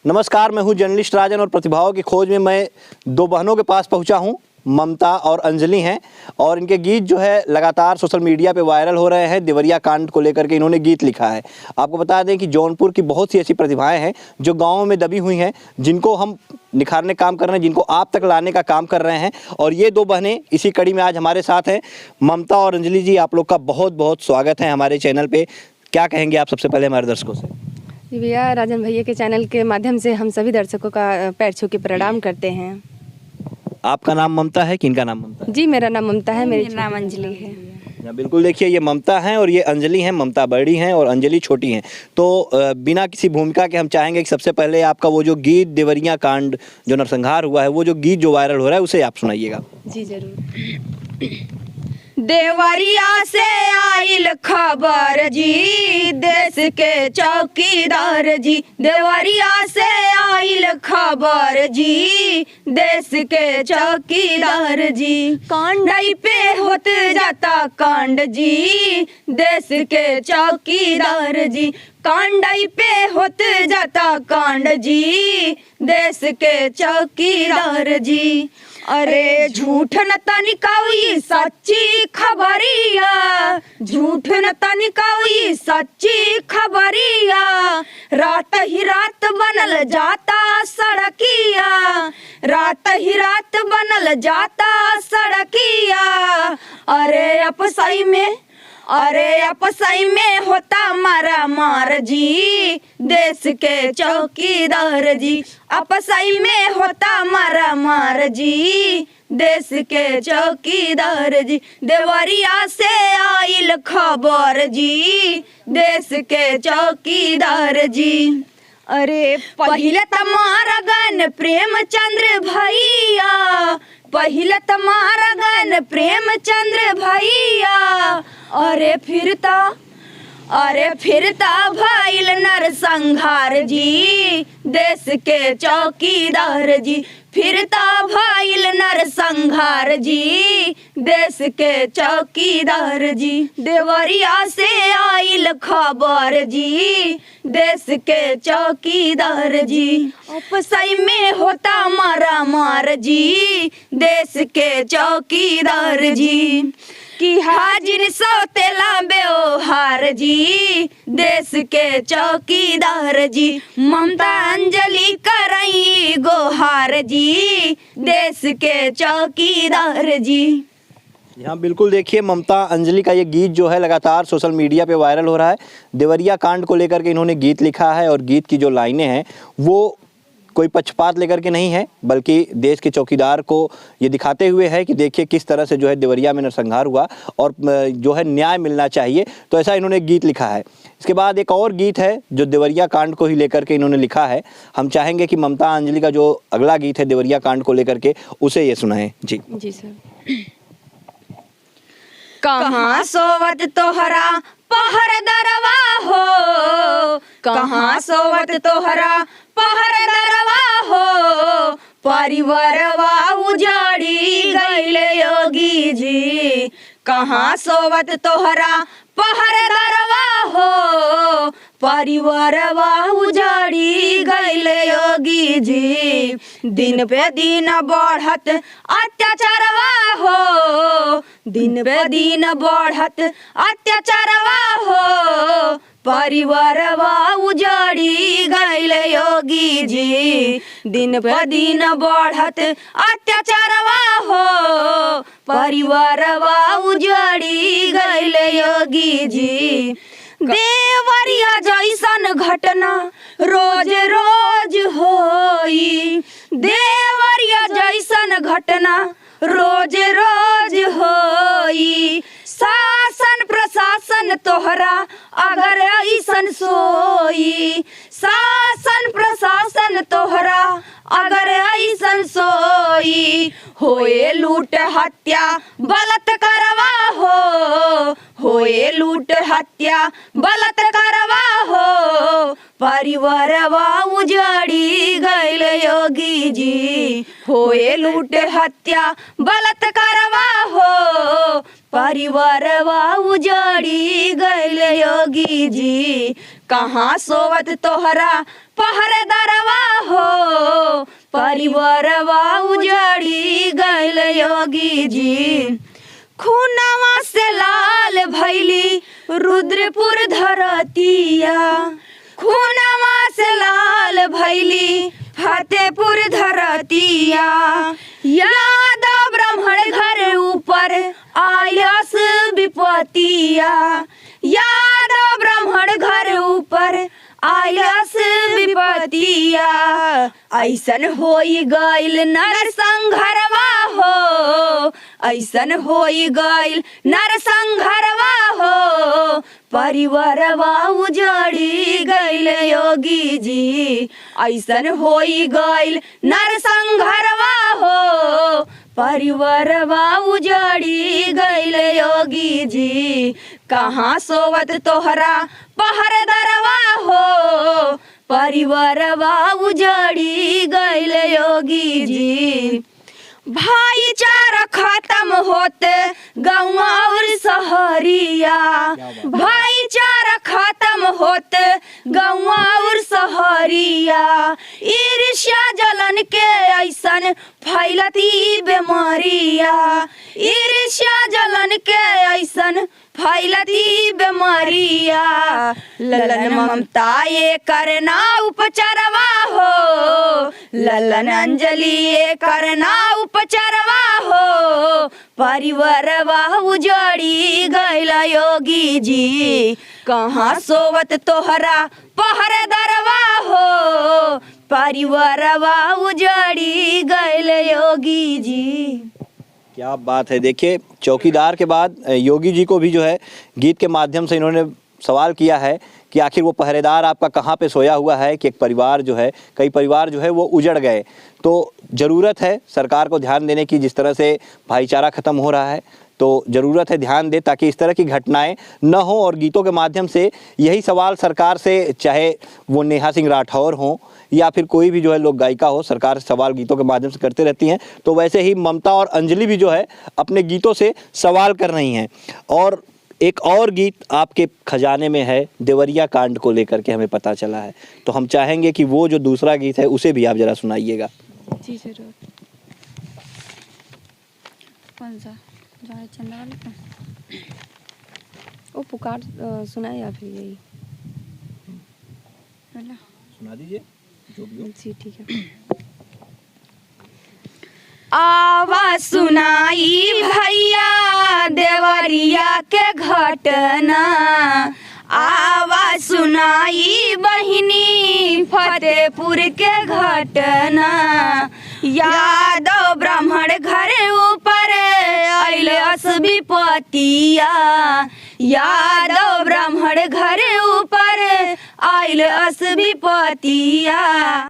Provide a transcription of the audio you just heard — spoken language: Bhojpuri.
नमस्कार, मैं हूं जर्नलिस्ट राजन और प्रतिभाओं की खोज में मैं दो बहनों के पास पहुंचा हूं। ममता और अंजलि हैं और इनके गीत जो है लगातार सोशल मीडिया पे वायरल हो रहे हैं। देवरिया कांड को लेकर के इन्होंने गीत लिखा है। आपको बता दें कि जौनपुर की बहुत सी ऐसी प्रतिभाएं हैं जो गाँव में दबी हुई हैं, जिनको हम निखारने काम कर रहे हैं, जिनको आप तक लाने का काम कर रहे हैं। और ये दो बहनें इसी कड़ी में आज हमारे साथ हैं। ममता और अंजलि जी, आप लोग का बहुत बहुत स्वागत है हमारे चैनल पर। क्या कहेंगे आप सबसे पहले हमारे दर्शकों से? जी भैया, राजन भैया के चैनल के माध्यम से हम सभी दर्शकों का पैर छू के प्रणाम करते हैं। आपका नाम ममता है कि इनका नाम ममता है? जी, मेरा नाम ममता है। मेरा नाम अंजलि है। बिल्कुल, देखिए ये ममता हैं और ये अंजलि हैं। ममता बड़ी हैं और अंजलि छोटी हैं। तो बिना किसी भूमिका के हम चाहेंगे कि सबसे पहले आपका वो जो गीत देवरिया कांड जो नरसंहार हुआ है, वो जो गीत जो वायरल हो रहा है, उसे आप सुनाइएगा। जी जरूर। देवरिया से आइल खबर जी, देश के चौकीदार जी। देवरिया से आइल खबर जी, देश के चौकीदार जी। कांड पे होत जाता कांड जी, देश के चौकीदार जी। कांड पे होत जाता कांड जी, देश के चौकीदार जी। अरे झूठ न तनिकाई सच्ची खबरिया, झूठ न तनिकाई सच्ची खबरिया। रात ही रात बनल जाता सड़किया, रात ही रात बनल जाता सड़किया। अरे अपसई में होता मारा मार जी, देश के चौकीदार जी। अपसई में होता मारा मार जी, देश के चौकीदार जी। देवरिया से आइल खबर जी, देश के चौकीदार जी। अरे पहिले तमारा गन प्रेमचंद्र भैया, पहिले तमारा गन प्रेमचंद्र भैया। अरे फिरता भइल नरसंहार जी, देश के चौकीदार जी। फिरता भइल नरसंहार जी, देश के चौकीदार जी। देवरिया से आइल खबर जी, देश के चौकीदार जी। अपसई में होता मारा मार जी, देश के चौकीदार जी। कि हाजिर सौतेला व्यवहार जी, देश के चौकीदार जी। ममता अंजलि करई गोहार जी, देश के चौकीदार जी। यहाँ बिल्कुल देखिए, ममता अंजलि का ये गीत जो है लगातार सोशल मीडिया पे वायरल हो रहा है। देवरिया कांड को लेकर के इन्होंने गीत लिखा है और गीत की जो लाइनें हैं वो कोई पक्षपात लेकर के नहीं है, बल्कि देश के चौकीदार को ये दिखाते हुए है कि देखिए किस तरह से जो है देवरिया में नरसंहार हुआ और जो है न्याय मिलना चाहिए। तो ऐसा इन्होंने गीत लिखा है। इसके बाद एक और गीत है जो देवरिया कांड को ही लेकर के इन्होंने लिखा है। हम चाहेंगे कि ममता अंजलि का जो अगला गीत है देवरिया कांड को लेकर के, उसे ये सुनाएं। जी जी सर। कहाँ सोवत तोहरा पहर दरवा हो, कहाँ सोवत तोहरा पहर दरवा हो। परिवारवा उजाड़ी गइले योगी जी, कहाँ सोवत तोहरा पहर दरवा हो। परिवारवा उजाड़ी गइले योगी जी। दिन पे दिन बढ़त अत्याचारवा हो, दिन पे दिन बढ़त अत्याचारवा हो। परिवारवा उजाड़ी गइले योगी जी। दिन पे दिन बढ़त अत्याचारवा हो, परिवारवा उजाड़ी गइले योगी जी। देवरिया जैसन घटना रोज रोज होई, देवरिया जैसन घटना रोज रोज होई। शासन प्रशासन तोहरा अगर ऐसन सोई, शासन प्रशासन तोहरा अगर ऐसन सोई। होए लूट हत्या बलात्कारवा हो, होए लूट हत्या बलात्कारवा हो। परिवारवा उजाड़ी गइल योगी जी। होए लूट हत्या बलात्कारवा हो, परिवारवा उजड़ी गइल योगी जी, कहाँ सोवत तोहरा पहरेदारवा हो, परिवारवा उजड़ी गइल योगी जी। खूनवा से लाल भैली रुद्रपुर धरतिया, खूनवा से लाल भैली फतेहपुर धरतिया। यादव ब्राह्मण घर ऊपर आयस विपतिया, यादव ब्राह्मण घर ऊपर आयस विपतिया। ऐसन होई गइल नरसंघरवा हो, ऐसन होई गइल नरसंघरवा हो, परिवारवा उजड़ी गइल योगी जी। ऐसन होई गइल नरसंघरवा हो, परिवारवा उजड़ी गइल योगी जी। कहाँ सोवत तोहरा पहरेदारवा हो, परिवारवा उजड़ी गइल योगी जी। भाईचारा खत्म होते गाँव और शहरिया, भाईचारा खत्म होते गाँव और शहरिया। ईर्ष्या जलन के ऐसन फैलती बीमारिया, ईर्ष्या जलन के ऐसन फैलती बीमारिया। ललन ममता ये करना उपचारवा हो, ललन अंजलि ये करना उपचारवा हो, परिवारवा उजड़ी गइल योगी जी। कहाँ सोवत तोहरा पहरेदारवा हो, परिवारवा उजड़ी गइल योगी जी। क्या बात है। देखिए, चौकीदार के बाद योगी जी को भी जो है गीत के माध्यम से इन्होंने सवाल किया है कि आखिर वो पहरेदार आपका कहाँ पे सोया हुआ है, कि एक परिवार जो है, कई परिवार जो है वो उजड़ गए। तो ज़रूरत है सरकार को ध्यान देने की, जिस तरह से भाईचारा ख़त्म हो रहा है, तो ज़रूरत है ध्यान दे ताकि इस तरह की घटनाएं न हो। और गीतों के माध्यम से यही सवाल सरकार से, चाहे वो नेहा सिंह राठौर हों या फिर कोई भी जो है लोक गायिका हो, सरकार सवाल गीतों के माध्यम से करते रहती हैं। तो वैसे ही ममता और अंजलि भी जो है अपने गीतों से सवाल कर रही हैं। और एक और गीत आपके खजाने में है, देवरिया कांड को लेकर के हमें पता चला है, तो हम चाहेंगे कि वो जो दूसरा गीत है उसे भी आप ज़रा सुनाइएगा। जी जरूर। कौन सा चंदा वाला का? वो पुकार सुना या फिर यही सुना दीजिए जो भी हो। जी ठीक है। आवाज सुनाई भैया देवरिया के घटना, आवाज सुनाई बहिनी फतेहपुर के घटना। यादव ब्राह्मण घर ऊपर अइलस विपतिया, यादव ब्राह्मण घर ऊपर अइलस विपतिया।